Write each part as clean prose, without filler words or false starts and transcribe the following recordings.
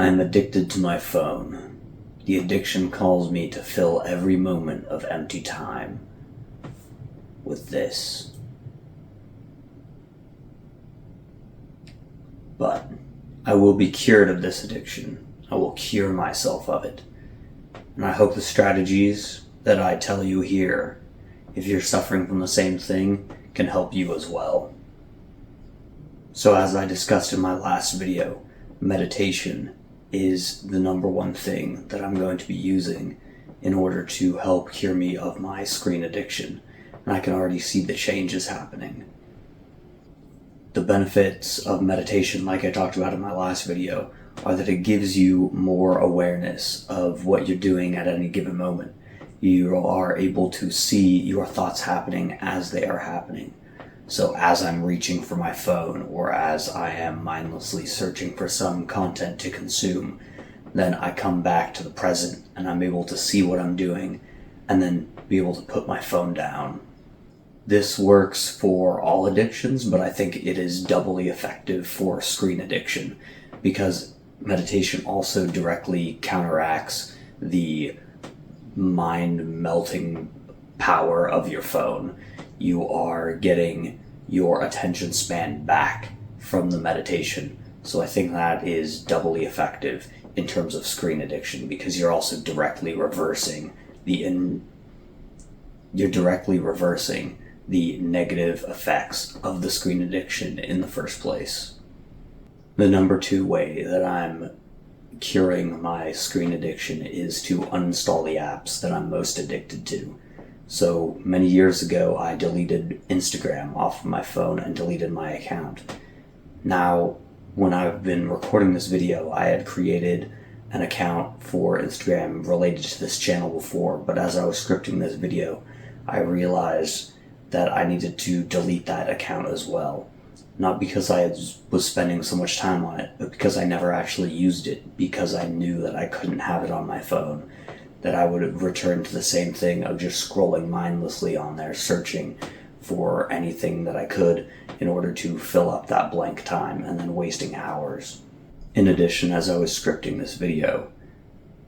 I'm addicted to my phone. The addiction calls me to fill every moment of empty time with this. But I will be cured of this addiction. I will cure myself of it. And I hope the strategies that I tell you here, if you're suffering from the same thing, can help you as well. So as I discussed in my last video, meditation is the number one thing that I'm going to be using in order to help cure me of my screen addiction. And I can already see the changes happening. The benefits of meditation, like I talked about in my last video, are that it gives you more awareness of what you're doing at any given moment. You are able to see your thoughts happening as they are happening. So as I'm reaching for my phone, or as I am mindlessly searching for some content to consume, then I come back to the present and I'm able to see what I'm doing and then be able to put my phone down. This works for all addictions, but I think it is doubly effective for screen addiction because meditation also directly counteracts the mind-melting power of your phone. You are getting your attention span back from the meditation. So I think that is doubly effective in terms of screen addiction because you're also directly reversing the negative effects of the screen addiction in the first place. The number 2 way that I'm curing my screen addiction is to uninstall the apps that I'm most addicted to. So many years ago, I deleted Instagram off of my phone and deleted my account. Now, when I've been recording this video, I had created an account for Instagram related to this channel before, but as I was scripting this video, I realized that I needed to delete that account as well. Not because I was spending so much time on it, but because I never actually used it, because I knew that I couldn't have it on my phone, that I would return to the same thing of just scrolling mindlessly on there, searching for anything that I could in order to fill up that blank time and then wasting hours. In addition, as I was scripting this video,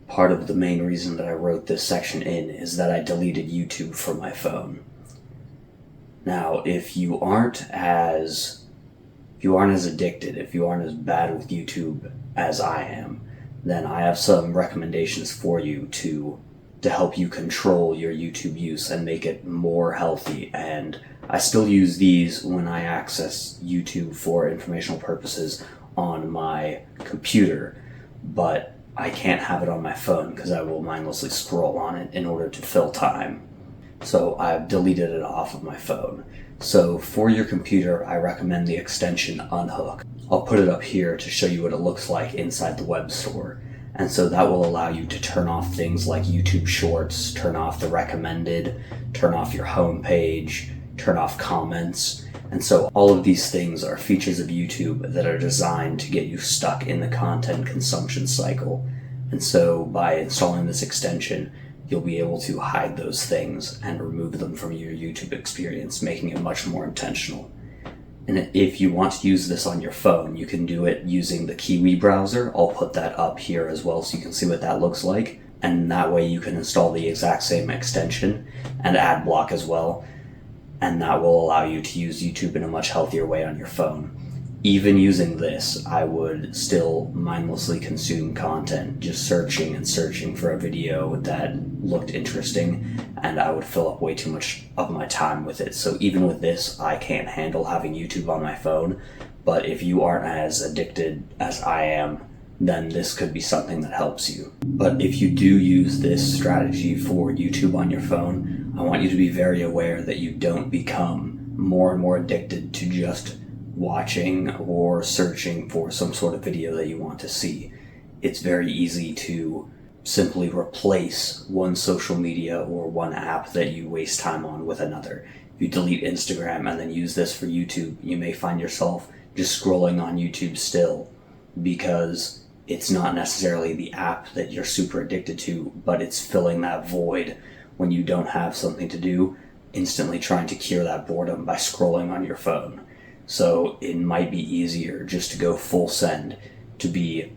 part of the main reason that I wrote this section in is that I deleted YouTube from my phone. Now, if you aren't as addicted, if you aren't as bad with YouTube as I am, then I have some recommendations for you to help you control your YouTube use and make it more healthy. And I still use these when I access YouTube for informational purposes on my computer, but I can't have it on my phone because I will mindlessly scroll on it in order to fill time. So I've deleted it off of my phone. So for your computer, I recommend the extension Unhook. I'll put it up here to show you what it looks like inside the web store. And so that will allow you to turn off things like YouTube Shorts, turn off the recommended, turn off your home page, turn off comments. And so all of these things are features of YouTube that are designed to get you stuck in the content consumption cycle. And so by installing this extension, you'll be able to hide those things and remove them from your YouTube experience, making it much more intentional. And if you want to use this on your phone, you can do it using the Kiwi browser. I'll put that up here as well so you can see what that looks like. And that way you can install the exact same extension and ad block as well. And that will allow you to use YouTube in a much healthier way on your phone. Even using this, I would still mindlessly consume content, just searching and searching for a video that looked interesting, and I would fill up way too much of my time with it. So even with this, I can't handle having YouTube on my phone, but if you aren't as addicted as I am, then this could be something that helps you. But if you do use this strategy for YouTube on your phone, I want you to be very aware that you don't become more and more addicted to just watching or searching for some sort of video that you want to see. It's very easy to simply replace one social media or one app that you waste time on with another. If you delete Instagram and then use this for YouTube, you may find yourself just scrolling on YouTube still because it's not necessarily the app that you're super addicted to, but it's filling that void when you don't have something to do, instantly trying to cure that boredom by scrolling on your phone. So it might be easier just to go full send, to be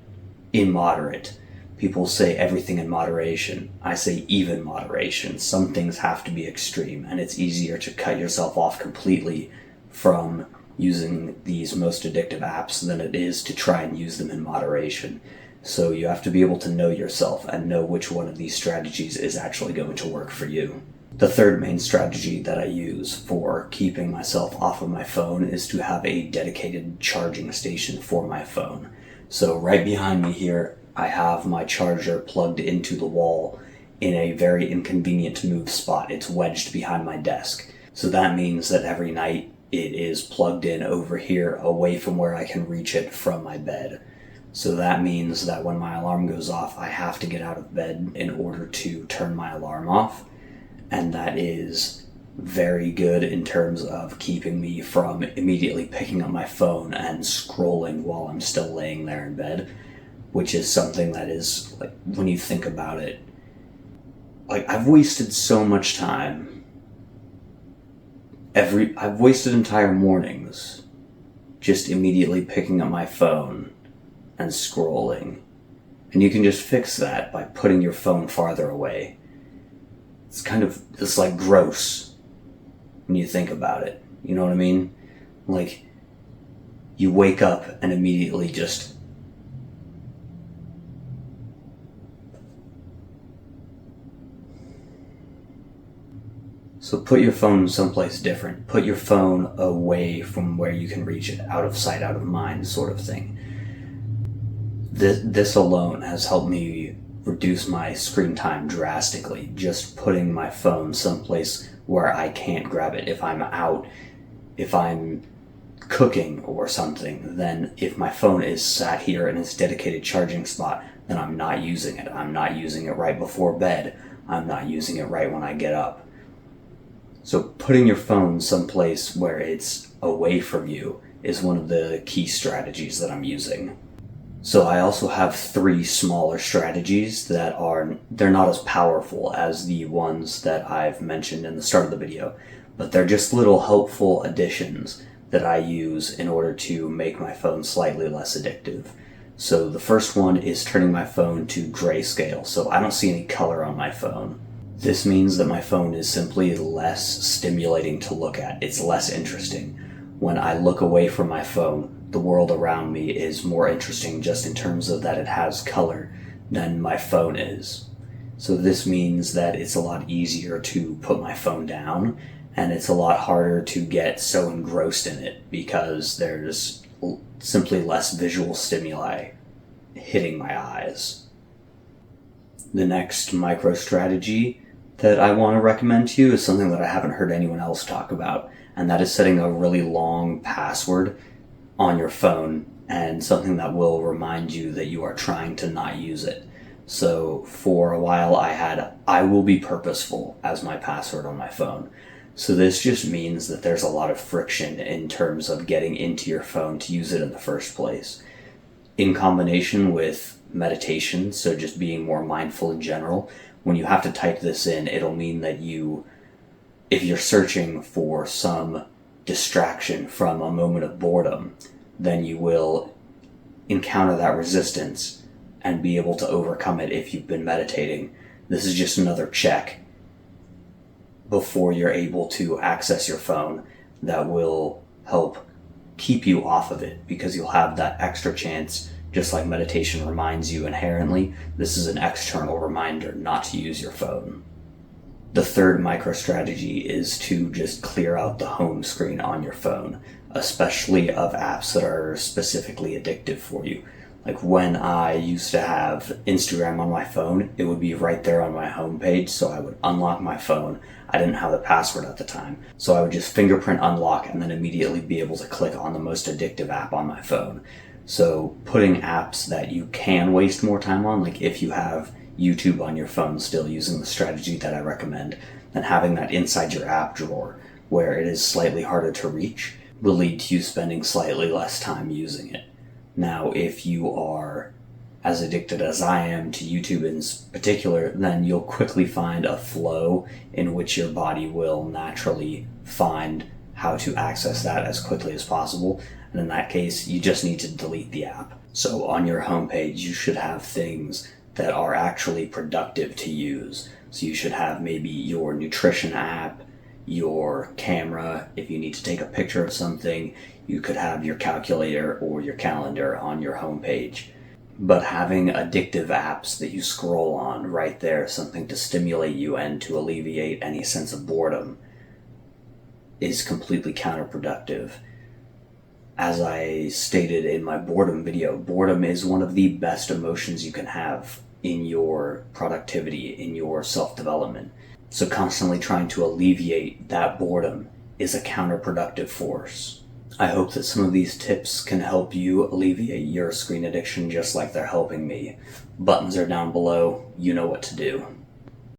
immoderate. People say everything in moderation. I say even moderation. Some things have to be extreme, and it's easier to cut yourself off completely from using these most addictive apps than it is to try and use them in moderation. So you have to be able to know yourself and know which one of these strategies is actually going to work for you. The third main strategy that I use for keeping myself off of my phone is to have a dedicated charging station for my phone. So right behind me here, I have my charger plugged into the wall in a very inconvenient to move spot. It's wedged behind my desk. So that means that every night it is plugged in over here away from where I can reach it from my bed. So that means that when my alarm goes off, I have to get out of bed in order to turn my alarm off. And that is very good in terms of keeping me from immediately picking up my phone and scrolling while I'm still laying there in bed, which is something that is, like, when you think about it, like, I've wasted so much time. I've wasted entire mornings just immediately picking up my phone and scrolling. And you can just fix that by putting your phone farther away. It's like gross when you think about it. You know what I mean? Like, you wake up and immediately just So put your phone someplace different. Put your phone away from where you can reach it, out of sight, out of mind, sort of thing. This alone has helped me reduce my screen time drastically, just putting my phone someplace where I can't grab it. If I'm out, if I'm cooking or something, then if my phone is sat here in its dedicated charging spot, then I'm not using it. I'm not using it right before bed. I'm not using it right when I get up. So putting your phone someplace where it's away from you is one of the key strategies that I'm using. So I also have 3 smaller strategies that they're not as powerful as the ones that I've mentioned in the start of the video, but they're just little helpful additions that I use in order to make my phone slightly less addictive. So the first one is turning my phone to grayscale, so I don't see any color on my phone. This means that my phone is simply less stimulating to look at. It's less interesting. When I look away from my phone, the world around me is more interesting just in terms of that it has color than my phone is. So this means that it's a lot easier to put my phone down, and it's a lot harder to get so engrossed in it because there's simply less visual stimuli hitting my eyes. The next micro strategy that I want to recommend to you is something that I haven't heard anyone else talk about, and that is setting a really long password on your phone and something that will remind you that you are trying to not use it. So for a while I had "I will be purposeful" as my password on my phone. So this just means that there's a lot of friction in terms of getting into your phone to use it in the first place. In combination with meditation, so just being more mindful in general, when you have to type this in, it'll mean that if you're searching for some distraction from a moment of boredom, then you will encounter that resistance and be able to overcome it if you've been meditating. This is just another check before you're able to access your phone that will help keep you off of it, because you'll have that extra chance. Just like meditation reminds you inherently, this is an external reminder not to use your phone. The third micro strategy is to just clear out the home screen on your phone, especially of apps that are specifically addictive for you. Like when I used to have Instagram on my phone, it would be right there on my home page, so I would unlock my phone. I didn't have the password at the time, so I would just fingerprint unlock and then immediately be able to click on the most addictive app on my phone. So putting apps that you can waste more time on, like if you have YouTube on your phone still using the strategy that I recommend, then having that inside your app drawer where it is slightly harder to reach will lead to you spending slightly less time using it. Now, if you are as addicted as I am to YouTube in particular, then you'll quickly find a flow in which your body will naturally find how to access that as quickly as possible. And in that case, you just need to delete the app. So on your homepage, you should have things that are actually productive to use. So you should have maybe your nutrition app, your camera. If you need to take a picture of something, you could have your calculator or your calendar on your homepage. But having addictive apps that you scroll on right there, something to stimulate you and to alleviate any sense of boredom, is completely counterproductive. As I stated in my boredom video, boredom is one of the best emotions you can have in your productivity, in your self-development. So constantly trying to alleviate that boredom is a counterproductive force. I hope that some of these tips can help you alleviate your screen addiction just like they're helping me. Buttons are down below. You know what to do.